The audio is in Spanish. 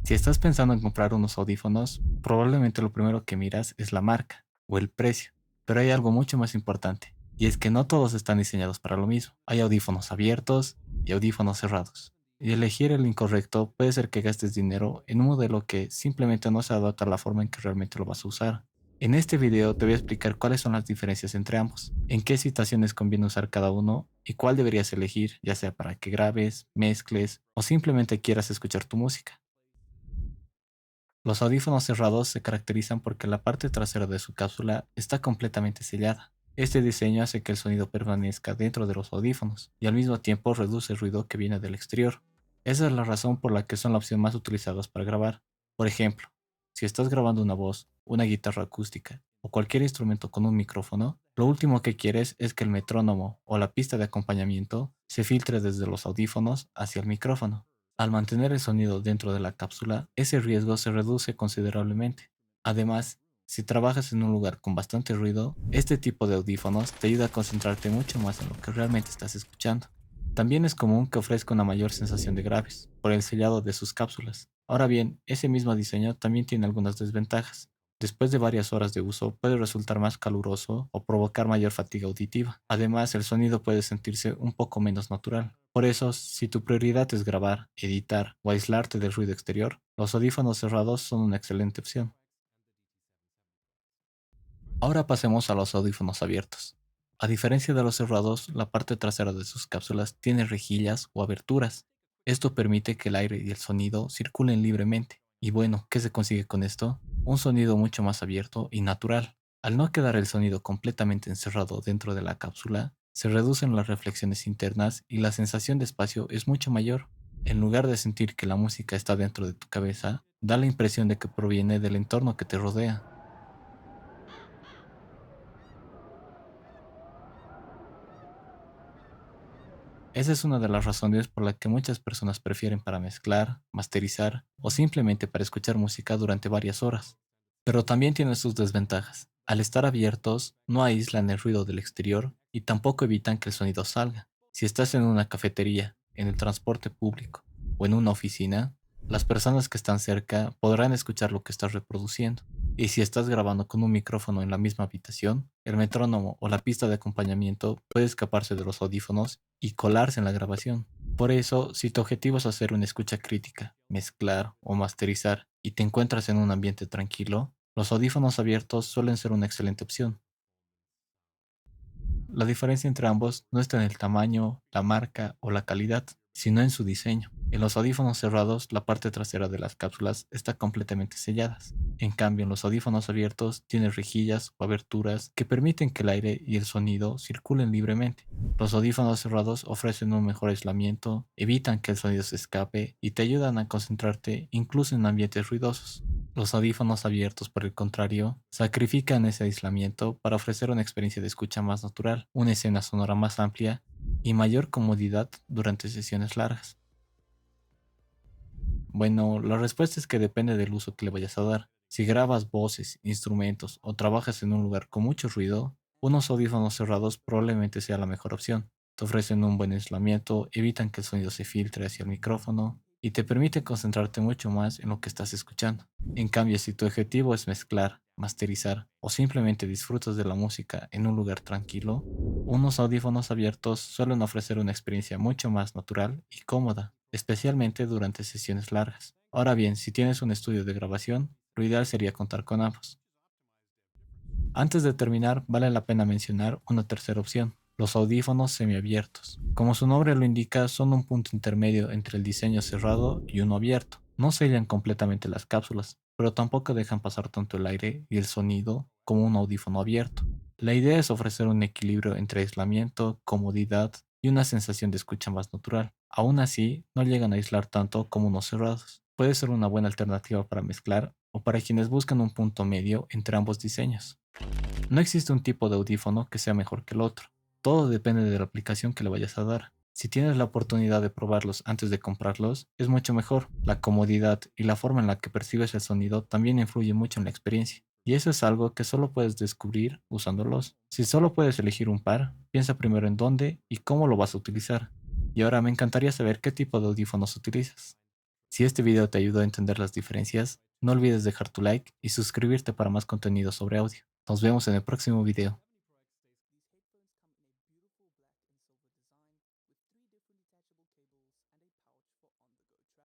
Si estás pensando en comprar unos audífonos, probablemente lo primero que miras es la marca o el precio. Pero hay algo mucho más importante, y es que no todos están diseñados para lo mismo. Hay audífonos abiertos y audífonos cerrados. Y elegir el incorrecto puede ser que gastes dinero en un modelo que simplemente no se adapta a la forma en que realmente lo vas a usar. En este video te voy a explicar cuáles son las diferencias entre ambos, en qué situaciones conviene usar cada uno y cuál deberías elegir, ya sea para que grabes, mezcles o simplemente quieras escuchar tu música. Los audífonos cerrados se caracterizan porque la parte trasera de su cápsula está completamente sellada. Este diseño hace que el sonido permanezca dentro de los audífonos y al mismo tiempo reduce el ruido que viene del exterior. Esa es la razón por la que son la opción más utilizadas para grabar. Por ejemplo, si estás grabando una voz, una guitarra acústica o cualquier instrumento con un micrófono, lo último que quieres es que el metrónomo o la pista de acompañamiento se filtre desde los audífonos hacia el micrófono. Al mantener el sonido dentro de la cápsula, ese riesgo se reduce considerablemente. Además, si trabajas en un lugar con bastante ruido, este tipo de audífonos te ayuda a concentrarte mucho más en lo que realmente estás escuchando. También es común que ofrezca una mayor sensación de graves, por el sellado de sus cápsulas. Ahora bien, ese mismo diseño también tiene algunas desventajas. Después de varias horas de uso puede resultar más caluroso o provocar mayor fatiga auditiva. Además, el sonido puede sentirse un poco menos natural. Por eso, si tu prioridad es grabar, editar o aislarte del ruido exterior, los audífonos cerrados son una excelente opción. Ahora pasemos a los audífonos abiertos. A diferencia de los cerrados, la parte trasera de sus cápsulas tiene rejillas o aberturas. Esto permite que el aire y el sonido circulen libremente. Y bueno, ¿qué se consigue con esto? Un sonido mucho más abierto y natural. Al no quedar el sonido completamente encerrado dentro de la cápsula, se reducen las reflexiones internas y la sensación de espacio es mucho mayor. En lugar de sentir que la música está dentro de tu cabeza, da la impresión de que proviene del entorno que te rodea. Esa es una de las razones por la que muchas personas prefieren para mezclar, masterizar o simplemente para escuchar música durante varias horas. Pero también tiene sus desventajas. Al estar abiertos, no aíslan el ruido del exterior y tampoco evitan que el sonido salga. Si estás en una cafetería, en el transporte público o en una oficina, las personas que están cerca podrán escuchar lo que estás reproduciendo. Y si estás grabando con un micrófono en la misma habitación, el metrónomo o la pista de acompañamiento puede escaparse de los audífonos y colarse en la grabación. Por eso, si tu objetivo es hacer una escucha crítica, mezclar o masterizar y te encuentras en un ambiente tranquilo, los audífonos abiertos suelen ser una excelente opción. La diferencia entre ambos no está en el tamaño, la marca o la calidad, sino en su diseño. En los audífonos cerrados, la parte trasera de las cápsulas está completamente selladas. En cambio, en los audífonos abiertos tienen rejillas o aberturas que permiten que el aire y el sonido circulen libremente. Los audífonos cerrados ofrecen un mejor aislamiento, evitan que el sonido se escape y te ayudan a concentrarte incluso en ambientes ruidosos. Los audífonos abiertos, por el contrario, sacrifican ese aislamiento para ofrecer una experiencia de escucha más natural, una escena sonora más amplia y mayor comodidad durante sesiones largas. Bueno, la respuesta es que depende del uso que le vayas a dar. Si grabas voces, instrumentos o trabajas en un lugar con mucho ruido, unos audífonos cerrados probablemente sea la mejor opción. Te ofrecen un buen aislamiento, evitan que el sonido se filtre hacia el micrófono y te permiten concentrarte mucho más en lo que estás escuchando. En cambio, si tu objetivo es mezclar, masterizar o simplemente disfrutas de la música en un lugar tranquilo, unos audífonos abiertos suelen ofrecer una experiencia mucho más natural y cómoda, especialmente durante sesiones largas. Ahora bien, si tienes un estudio de grabación, lo ideal sería contar con ambos. Antes de terminar, vale la pena mencionar una tercera opción, los audífonos semiabiertos. Como su nombre lo indica, son un punto intermedio entre el diseño cerrado y uno abierto. No sellan completamente las cápsulas, pero tampoco dejan pasar tanto el aire y el sonido como un audífono abierto. La idea es ofrecer un equilibrio entre aislamiento, comodidad y una sensación de escucha más natural. Aún así, no llegan a aislar tanto como unos cerrados. Puede ser una buena alternativa para mezclar o para quienes buscan un punto medio entre ambos diseños. No existe un tipo de audífono que sea mejor que el otro. Todo depende de la aplicación que le vayas a dar. Si tienes la oportunidad de probarlos antes de comprarlos, es mucho mejor. La comodidad y la forma en la que percibes el sonido también influye mucho en la experiencia. Y eso es algo que solo puedes descubrir usándolos. Si solo puedes elegir un par, piensa primero en dónde y cómo lo vas a utilizar. Y ahora me encantaría saber qué tipo de audífonos utilizas. Si este video te ayudó a entender las diferencias, no olvides dejar tu like y suscribirte para más contenido sobre audio. Nos vemos en el próximo video.